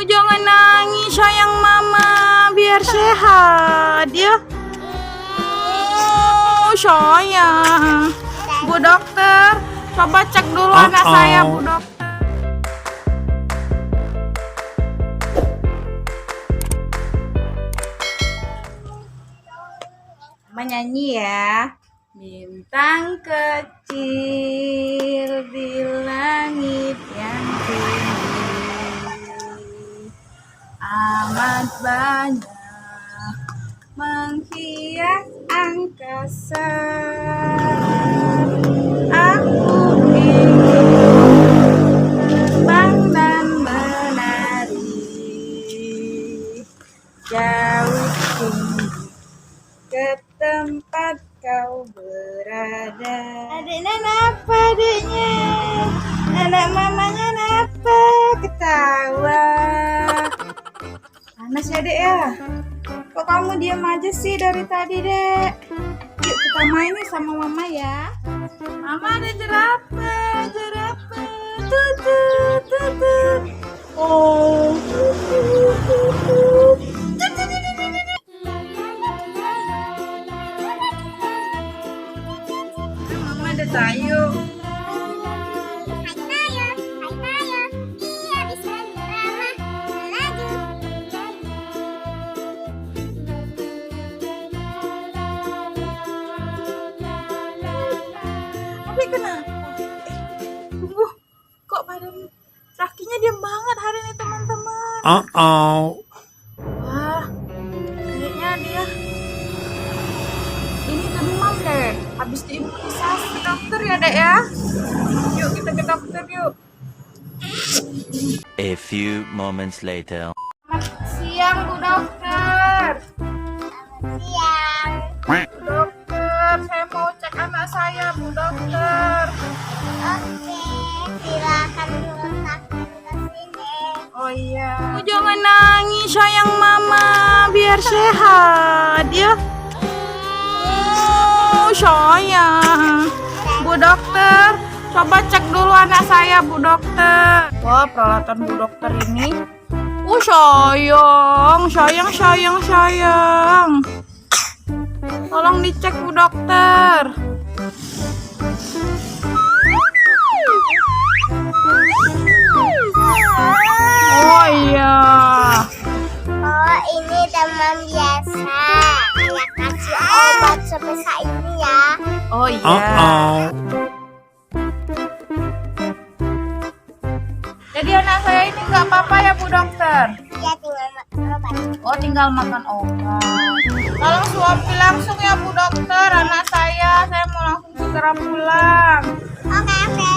jangan nangis sayang mama, biar sehat ya. Sayang. Bu dokter, coba cek dulu anak saya, Bu dokter. Menyanyi ya. Bintang kecil di langit yang tinggi, amat banyak menghias angkasa. Aku ingin terbang dan menari jauh tinggi ke tempat kau berada. Adiknya napa adiknya? Anak mamanya napa? Ketawa. Panas ya dek ya? Kok kamu diam aja sih dari tadi dek? Yuk kita main nih sama mama ya. Mama ada jerapah, jerapah. Tutut, tutut. Oh, tutut, tutut. Mama ada tayo. Tapi kenapa? Tunggu, kok badan kakinya diam banget hari ini teman-teman. Wah, kayaknya dia ini demam deh. Habis diimunisasi dokter ya dek ya. Yuk kita ke dokter yuk. A few moments later. Selamat siang Bu dokter. Siang. Bu dokter, saya mau cek anak saya Bu dokter. Oke, silakan letakkan ke sini. Oh iya. Jangan nangis sayang mama, biar sehat ya. Sayang. Bu dokter, coba cek dulu anak saya Bu dokter. Wah, peralatan Bu dokter ini. Sayang. Tolong dicek Bu dokter. Oh iya. Oh, ini demam biasa. Saya kasih obat sebesar ini ya. Oh iya. Jadi anak saya ini nggak apa-apa ya Bu dokter? Dia tinggal makan obat. Oh, tinggal makan obat. Tolong suapi langsung ya Bu dokter anak saya mau langsung segera pulang. Oke.